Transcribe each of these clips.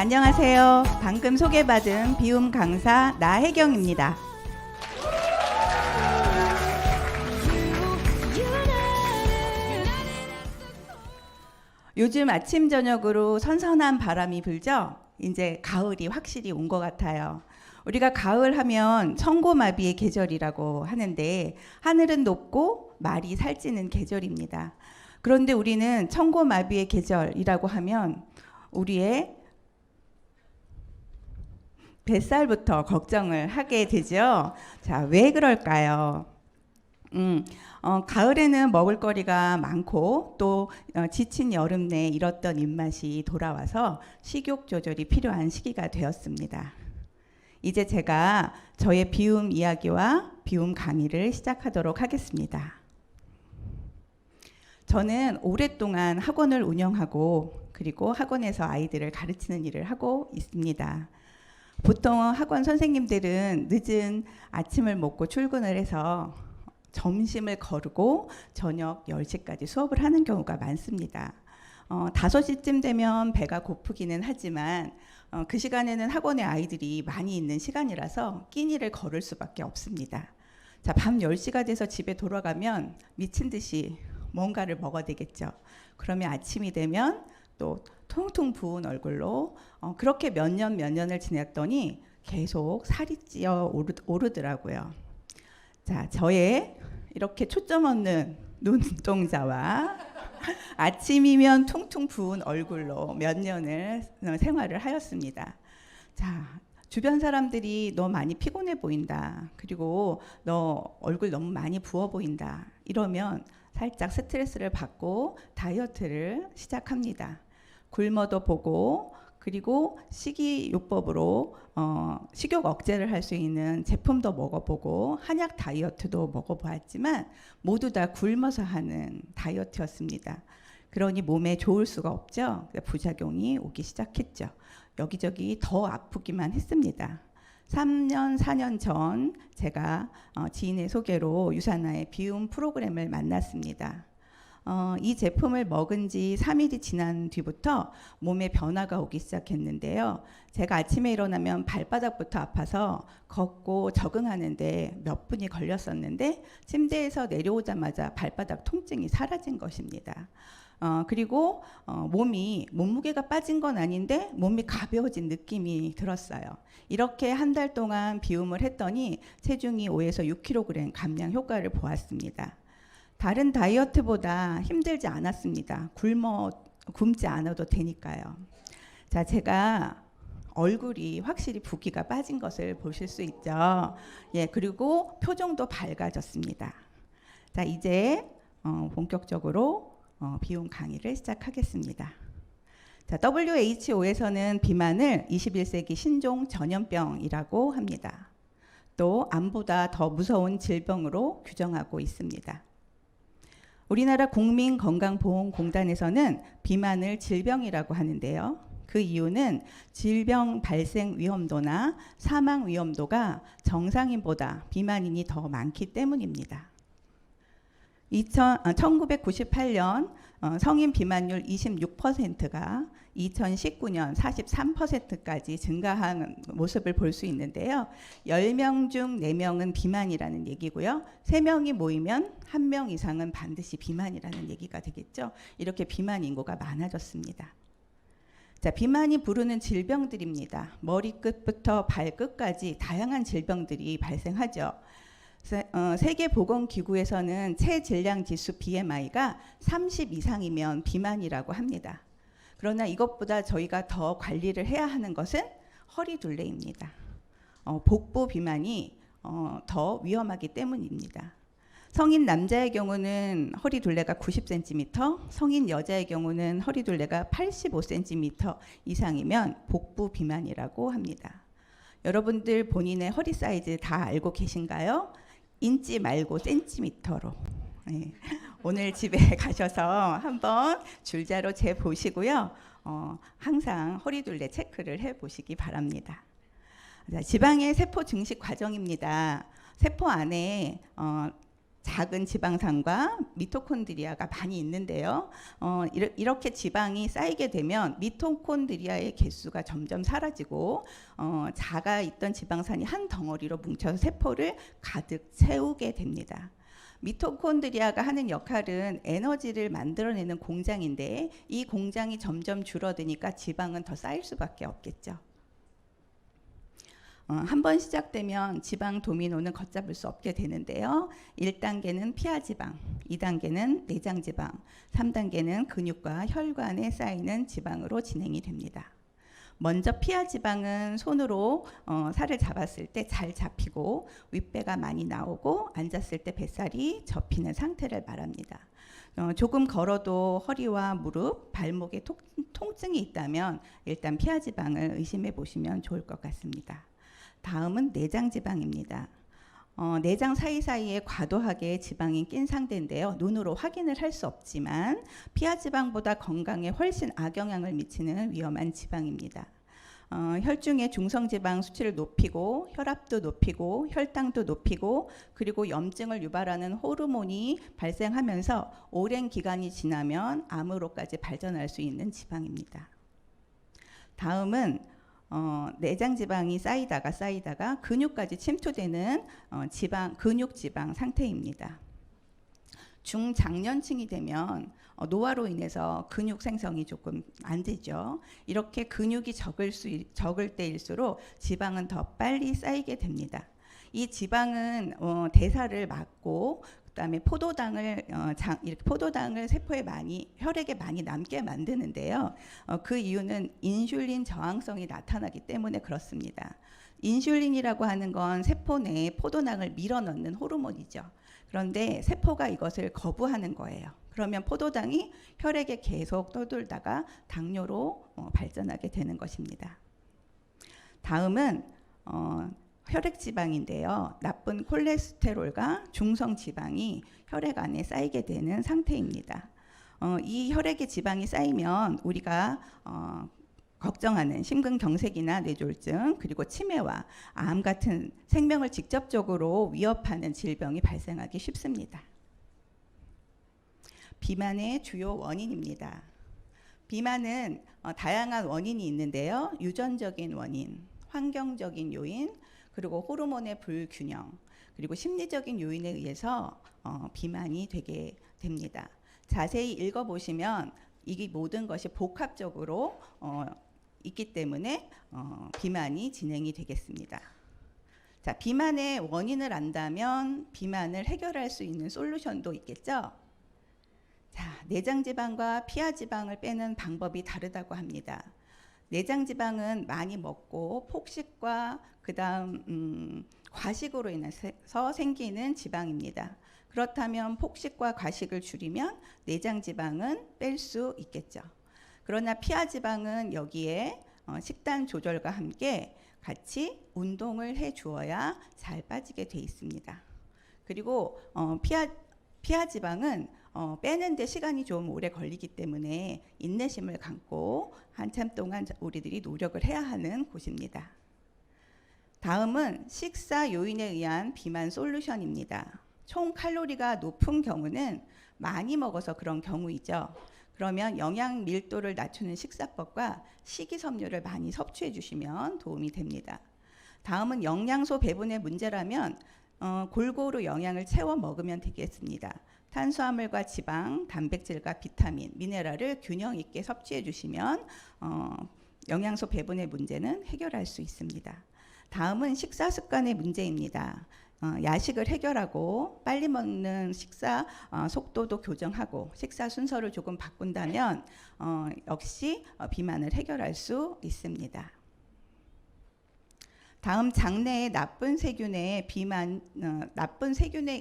안녕하세요. 방금 소개받은 비움 강사 나혜경입니다. 요즘 아침 저녁으로 선선한 바람이 불죠? 이제 가을이 확실히 온 것 같아요. 우리가 가을 하면 천고마비의 계절이라고 하는데 하늘은 높고 말이 살찌는 계절입니다. 그런데 우리는 천고마비의 계절이라고 하면 우리의 뱃살부터 걱정을 하게 되죠. 자, 왜 그럴까요? 가을에는 먹을거리가 많고 또 지친 여름 내 잃었던 입맛이 돌아와서 식욕 조절이 필요한 시기가 되었습니다. 이제 제가 저의 비움 이야기와 비움 강의를 시작하도록 하겠습니다. 저는 오랫동안 학원을 운영하고 그리고 학원에서 아이들을 가르치는 일을 하고 있습니다. 보통 학원 선생님들은 늦은 아침을 먹고 출근을 해서 점심을 거르고 저녁 10시까지 수업을 하는 경우가 많습니다. 5시쯤 되면 배가 고프기는 하지만 그 시간에는 학원에 아이들이 많이 있는 시간이라서 끼니를 거를 수밖에 없습니다. 자, 밤 10시가 돼서 집에 돌아가면 미친 듯이 뭔가를 먹어야 되겠죠. 그러면 아침이 되면 또 통통 부은 얼굴로 그렇게 몇 년을 지냈더니 계속 살이 찌어 오르더라고요. 자, 저의 이렇게 초점 없는 눈동자와 아침이면 퉁퉁 부은 얼굴로 몇 년을 생활을 하였습니다. 자, 주변 사람들이 너 많이 피곤해 보인다. 그리고 너 얼굴 너무 많이 부어 보인다. 이러면 살짝 스트레스를 받고 다이어트를 시작합니다. 굶어도 보고 그리고 식이요법으로 식욕 억제를 할 수 있는 제품도 먹어보고 한약 다이어트도 먹어보았지만 모두 다 굶어서 하는 다이어트였습니다. 그러니 몸에 좋을 수가 없죠. 부작용이 오기 시작했죠. 여기저기 더 아프기만 했습니다. 3년, 4년 전 제가 지인의 소개로 유산화의 비움 프로그램을 만났습니다. 이 제품을 먹은 지 3일이 지난 뒤부터 몸에 변화가 오기 시작했는데요. 제가 아침에 일어나면 발바닥부터 아파서 걷고 적응하는데 몇 분이 걸렸었는데 침대에서 내려오자마자 발바닥 통증이 사라진 것입니다. 그리고 몸무게가 빠진 건 아닌데 몸이 가벼워진 느낌이 들었어요. 이렇게 한 달 동안 비움을 했더니 체중이 5에서 6kg 감량 효과를 보았습니다. 다른 다이어트보다 힘들지 않았습니다. 굶지 않아도 되니까요. 자, 제가 얼굴이 확실히 붓기가 빠진 것을 보실 수 있죠. 예, 그리고 표정도 밝아졌습니다. 자, 이제 본격적으로 비움 강의를 시작하겠습니다. 자, WHO에서는 비만을 21세기 신종 전염병이라고 합니다. 또 암보다 더 무서운 질병으로 규정하고 있습니다. 우리나라 국민건강보험공단에서는 비만을 질병이라고 하는데요. 그 이유는 질병 발생 위험도나 사망 위험도가 정상인보다 비만인이 더 많기 때문입니다. 1998년 성인 비만율 26%가 2019년 43%까지 증가한 모습을 볼 수 있는데요. 10명 중 4명은 비만이라는 얘기고요. 3명이 모이면 1명 이상은 반드시 비만이라는 얘기가 되겠죠. 이렇게 비만 인구가 많아졌습니다. 자, 비만이 부르는 질병들입니다. 머리끝부터 발끝까지 다양한 질병들이 발생하죠. 세계보건기구에서는 체질량지수 BMI가 30 이상이면 비만이라고 합니다. 그러나 이것보다 저희가 더 관리를 해야 하는 것은 허리둘레입니다. 복부 비만이 더 위험하기 때문입니다. 성인 남자의 경우는 허리둘레가 90cm, 성인 여자의 경우는 허리둘레가 85cm 이상이면 복부 비만이라고 합니다. 여러분들 본인의 허리 사이즈 다 알고 계신가요? 인치 말고 센티미터로. 네. 오늘 집에 가셔서 한번 줄자로 재 보시고요. 항상 허리둘레 체크를 해 보시기 바랍니다. 자, 지방의 세포 증식 과정입니다. 세포 안에 작은 지방산과 미토콘드리아가 많이 있는데요. 이렇게 지방이 쌓이게 되면 미토콘드리아의 개수가 점점 사라지고 작아 있던 지방산이 한 덩어리로 뭉쳐서 세포를 가득 채우게 됩니다. 미토콘드리아가 하는 역할은 에너지를 만들어내는 공장인데 이 공장이 점점 줄어드니까 지방은 더 쌓일 수밖에 없겠죠. 한번 시작되면 지방 도미노는 걷잡을 수 없게 되는데요. 1단계는 피하지방, 2단계는 내장지방, 3단계는 근육과 혈관에 쌓이는 지방으로 진행이 됩니다. 먼저 피하지방은 손으로 살을 잡았을 때 잘 잡히고 윗배가 많이 나오고 앉았을 때 뱃살이 접히는 상태를 말합니다. 조금 걸어도 허리와 무릎, 발목에 통증이 있다면 일단 피하지방을 의심해 보시면 좋을 것 같습니다. 다음은 내장지방입니다. 내장 사이사이에 과도하게 지방이 낀 상태인데요. 눈으로 확인을 할 수 없지만 피하지방보다 건강에 훨씬 악영향을 미치는 위험한 지방입니다. 혈중의 중성지방 수치를 높이고 혈압도 높이고 혈당도 높이고 그리고 염증을 유발하는 호르몬이 발생하면서 오랜 기간이 지나면 암으로까지 발전할 수 있는 지방입니다. 다음은 내장지방이 쌓이다가 근육까지 침투되는 근육지방 상태입니다. 중장년층이 되면 노화로 인해서 근육 생성이 조금 안 되죠. 이렇게 근육이 적을 때일수록 지방은 더 빨리 쌓이게 됩니다. 이 지방은 대사를 막고 그다음에 포도당을 세포에 혈액에 많이 남게 만드는데요. 그 이유는 인슐린 저항성이 나타나기 때문에 그렇습니다. 인슐린이라고 하는 건 세포 내에 포도당을 밀어넣는 호르몬이죠. 그런데 세포가 이것을 거부하는 거예요. 그러면 포도당이 혈액에 계속 떠돌다가 당뇨로 발전하게 되는 것입니다. 다음은 혈액지방인데요. 나쁜 콜레스테롤과 중성지방이 혈액 안에 쌓이게 되는 상태입니다. 이 혈액의 지방이 쌓이면 우리가 걱정하는 심근경색이나 뇌졸중 그리고 치매와 암 같은 생명을 직접적으로 위협하는 질병이 발생하기 쉽습니다. 비만의 주요 원인입니다. 비만은 다양한 원인이 있는데요. 유전적인 원인, 환경적인 요인, 그리고 호르몬의 불균형, 그리고 심리적인 요인에 의해서 비만이 되게 됩니다. 자세히 읽어보시면 이 모든 것이 복합적으로 있기 때문에 비만이 진행이 되겠습니다. 자, 비만의 원인을 안다면 비만을 해결할 수 있는 솔루션도 있겠죠. 자, 내장지방과 피하지방을 빼는 방법이 다르다고 합니다. 내장지방은 많이 먹고 폭식과 그다음 과식으로 인해서 생기는 지방입니다. 그렇다면 폭식과 과식을 줄이면 내장지방은 뺄 수 있겠죠. 그러나 피하지방은 여기에 식단 조절과 함께 같이 운동을 해 주어야 잘 빠지게 돼 있습니다. 그리고 피하지방은 빼는데 시간이 좀 오래 걸리기 때문에 인내심을 갖고 한참 동안 우리들이 노력을 해야 하는 곳입니다. 다음은 식사 요인에 의한 비만 솔루션입니다. 총 칼로리가 높은 경우는 많이 먹어서 그런 경우이죠. 그러면 영양 밀도를 낮추는 식사법과 식이섬유를 많이 섭취해 주시면 도움이 됩니다. 다음은 영양소 배분의 문제라면 골고루 영양을 채워 먹으면 되겠습니다. 탄수화물과 지방, 단백질과 비타민, 미네랄을 균형 있게 섭취해 주시면 영양소 배분의 문제는 해결할 수 있습니다. 다음은 식사 습관의 문제입니다. 야식을 해결하고 빨리 먹는 식사 속도도 교정하고 식사 순서를 조금 바꾼다면 역시 비만을 해결할 수 있습니다. 다음 장내의 나쁜 세균에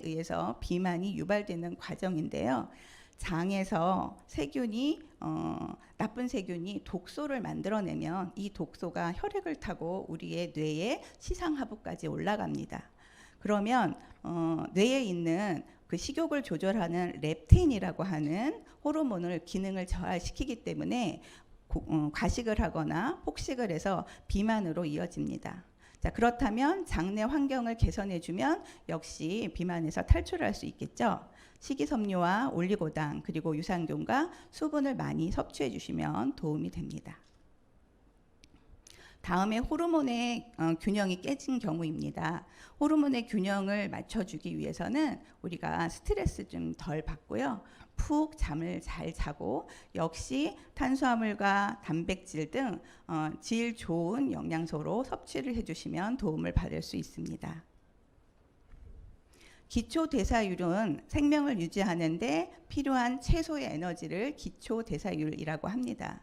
의해서 비만이 유발되는 과정인데요. 장에서 나쁜 세균이 독소를 만들어내면 이 독소가 혈액을 타고 우리의 뇌의 시상하부까지 올라갑니다. 그러면 뇌에 있는 그 식욕을 조절하는 렙틴이라고 하는 호르몬을 기능을 저하시키기 때문에 과식을 하거나 폭식을 해서 비만으로 이어집니다. 자, 그렇다면 장내 환경을 개선해주면 역시 비만에서 탈출할 수 있겠죠. 식이섬유와 올리고당 그리고 유산균과 수분을 많이 섭취해 주시면 도움이 됩니다. 다음에 호르몬의 균형이 깨진 경우입니다. 호르몬의 균형을 맞춰주기 위해서는 우리가 스트레스 좀 덜 받고요. 푹 잠을 잘 자고 역시 탄수화물과 단백질 등 질 좋은 영양소로 섭취를 해주시면 도움을 받을 수 있습니다. 기초대사율은 생명을 유지하는 데 필요한 최소의 에너지를 기초대사율이라고 합니다.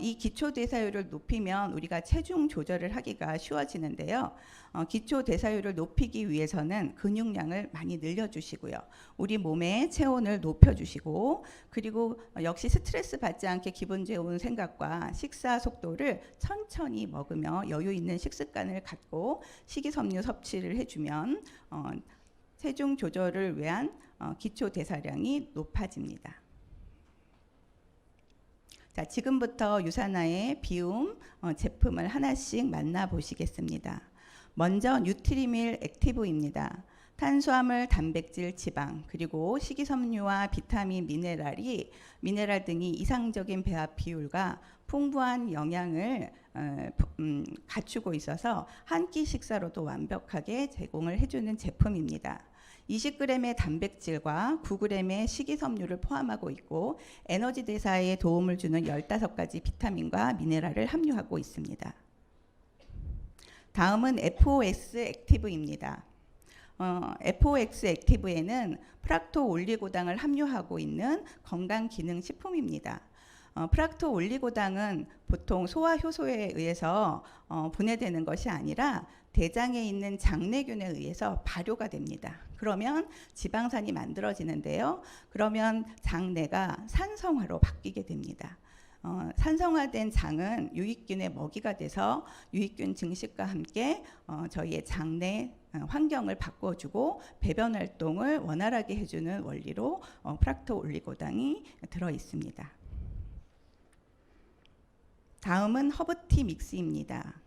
이 기초대사율을 높이면 우리가 체중 조절을 하기가 쉬워지는데요. 기초대사율을 높이기 위해서는 근육량을 많이 늘려주시고요. 우리 몸의 체온을 높여주시고 그리고 역시 스트레스 받지 않게 기분 좋은 생각과 식사 속도를 천천히 먹으며 여유 있는 식습관을 갖고 식이섬유 섭취를 해주면 체중 조절을 위한 기초대사량이 높아집니다. 자, 지금부터 유산화의 비움 제품을 하나씩 만나보시겠습니다. 먼저 뉴트리밀 액티브입니다. 탄수화물, 단백질, 지방, 그리고 식이섬유와 비타민, 미네랄 등이 이상적인 배합 비율과 풍부한 영양을 갖추고 있어서 한 끼 식사로도 완벽하게 제공을 해주는 제품입니다. 20g의 단백질과 9g의 식이섬유를 포함하고 있고 에너지 대사에 도움을 주는 15가지 비타민과 미네랄을 함유하고 있습니다. 다음은 FOX 액티브입니다. FOX 액티브에는 프락토 올리고당을 함유하고 있는 건강기능식품입니다. 프락토 올리고당은 보통 소화 효소에 의해서 분해되는 것이 아니라 대장에 있는 장내균에 의해서 발효가 됩니다. 그러면 지방산이 만들어지는데요. 그러면 장내가 산성화로 바뀌게 됩니다. 산성화된 장은 유익균의 먹이가 돼서 유익균 증식과 함께 저희의 장내 환경을 바꿔주고 배변 활동을 원활하게 해주는 원리로 프락토 올리고당이 들어 있습니다. 다음은 허브티 믹스입니다.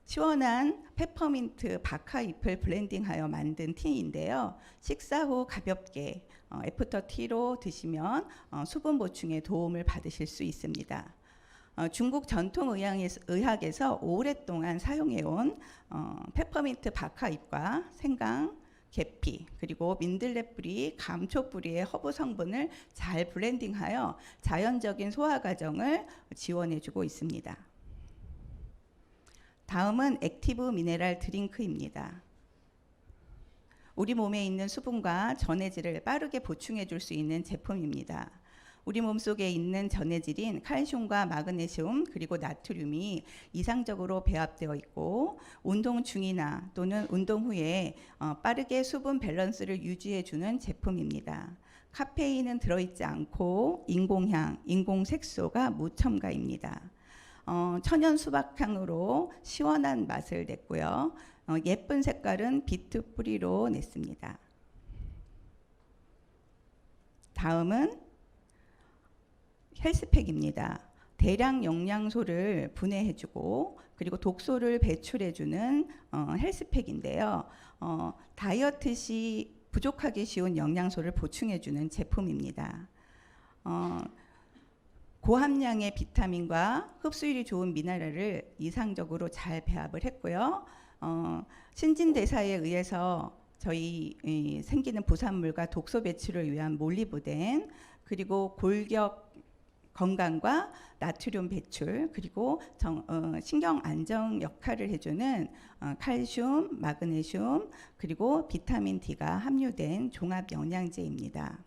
시원한 페퍼민트 박하잎을 블렌딩하여 만든 티인데요. 식사 후 가볍게 애프터 티로 드시면 수분 보충에 도움을 받으실 수 있습니다. 중국 전통의학에서 오랫동안 사용해온 페퍼민트 박하잎과 생강, 계피, 그리고 민들레 뿌리, 감초 뿌리의 허브 성분을 잘 블렌딩하여 자연적인 소화 과정을 지원해주고 있습니다. 다음은 액티브 미네랄 드링크입니다. 우리 몸에 있는 수분과 전해질을 빠르게 보충해 줄 수 있는 제품입니다. 우리 몸속에 있는 전해질인 칼슘과 마그네슘 그리고 나트륨이 이상적으로 배합되어 있고 운동 중이나 또는 운동 후에 빠르게 수분 밸런스를 유지해 주는 제품입니다. 카페인은 들어있지 않고 인공향, 인공색소가 무첨가입니다. 천연 수박향으로 시원한 맛을 냈고요. 예쁜 색깔은 비트 뿌리로 냈습니다. 다음은 헬스팩입니다. 대량 영양소를 분해해주고 그리고 독소를 배출해주는 헬스팩인데요. 다이어트 시 부족하기 쉬운 영양소를 보충해주는 제품입니다. 고함량의 비타민과 흡수율이 좋은 미네랄을 이상적으로 잘 배합을 했고요. 신진대사에 의해서 저희 생기는 부산물과 독소 배출을 위한 몰리브덴 그리고 골격 건강과 나트륨 배출 그리고 신경 안정 역할을 해주는 칼슘, 마그네슘 그리고 비타민 D가 함유된 종합 영양제입니다.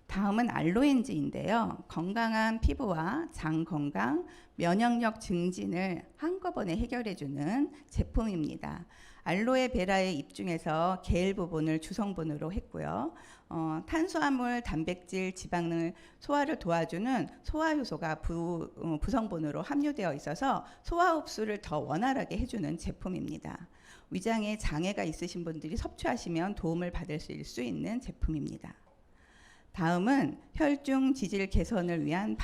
다음은 알로엔즈인데요. 건강한 피부와 장 건강, 면역력 증진을 한꺼번에 해결해주는 제품입니다. 알로에 베라의 잎 중에서 겔 부분을 주성분으로 했고요. 탄수화물, 단백질, 지방을 소화를 도와주는 소화효소가 부성분으로 함유되어 있어서 소화 흡수를 더 원활하게 해주는 제품입니다. 위장에 장애가 있으신 분들이 섭취하시면 도움을 받을 수 있는 제품입니다. 다음은 혈중 지질 개선을 위한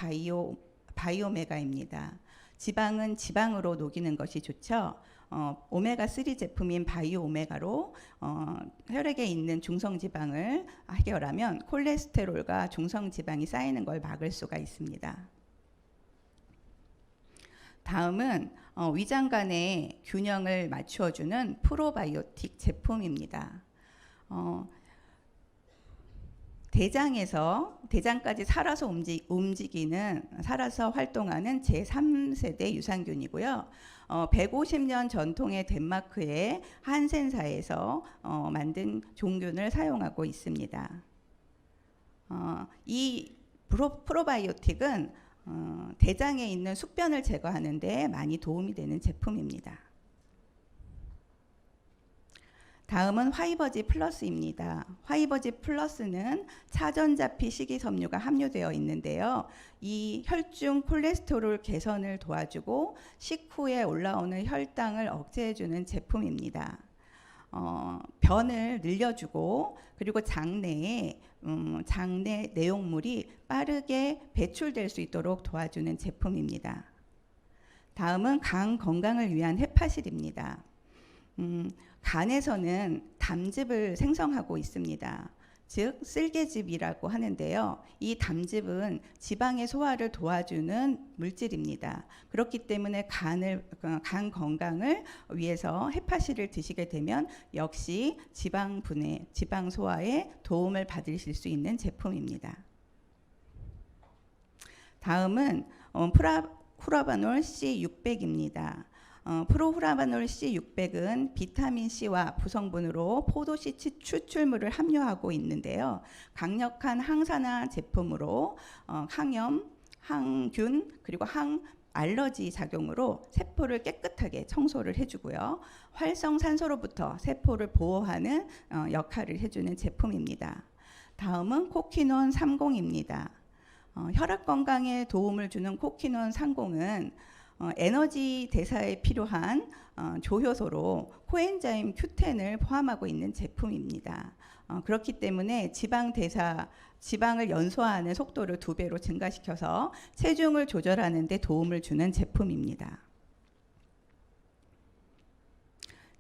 바이오메가입니다. 지방은 지방으로 녹이는 것이 좋죠. 오메가3 제품인 바이오 오메가로 혈액에 있는 중성지방을 해결하면 콜레스테롤과 중성지방이 쌓이는 걸 막을 수가 있습니다. 다음은 위장 간의 균형을 맞추어주는 프로바이오틱 제품입니다. 대장까지 살아서 살아서 활동하는 제3세대 유산균이고요. 150년 전통의 덴마크의 한센사에서 만든 종균을 사용하고 있습니다. 이 프로바이오틱은 대장에 있는 숙변을 제거하는 데 많이 도움이 되는 제품입니다. 다음은 화이버지 플러스입니다. 화이버지 플러스는 차전자피 식이섬유가 함유되어 있는데요. 이 혈중 콜레스테롤 개선을 도와주고 식후에 올라오는 혈당을 억제해주는 제품입니다. 변을 늘려주고 그리고 장내 내용물이 빠르게 배출될 수 있도록 도와주는 제품입니다. 다음은 간 건강을 위한 헤파실입니다. 간에서는 담즙을 생성하고 있습니다. 즉 쓸개즙이라고 하는데요. 이 담즙은 지방의 소화를 도와주는 물질입니다. 그렇기 때문에 간 건강을 위해서 헤파실을 드시게 되면 역시 지방 분해, 지방 소화에 도움을 받으실 수 있는 제품입니다. 다음은 프로후라바놀 C600입니다. 프로후라바놀 C600은 비타민 C와 부성분으로 포도씨 추출물을 함유하고 있는데요. 강력한 항산화 제품으로 항염, 항균, 그리고 알러지 작용으로 세포를 깨끗하게 청소를 해주고요. 활성산소로부터 세포를 보호하는 역할을 해주는 제품입니다. 다음은 코퀴논 30입니다. 혈압 건강에 도움을 주는 코퀴논 30은 에너지 대사에 필요한 조효소로 코엔자임 Q10을 포함하고 있는 제품입니다. 그렇기 때문에 지방을 연소하는 속도를 2배로 증가시켜서 체중을 조절하는 데 도움을 주는 제품입니다.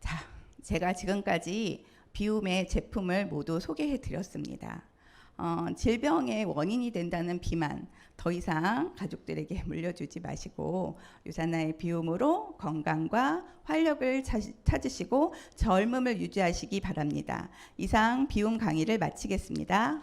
자, 제가 지금까지 비움의 제품을 모두 소개해 드렸습니다. 질병의 원인이 된다는 비만 더 이상 가족들에게 물려주지 마시고 유산나의 비움으로 건강과 활력을 찾으시고 젊음을 유지하시기 바랍니다. 이상 비움 강의를 마치겠습니다.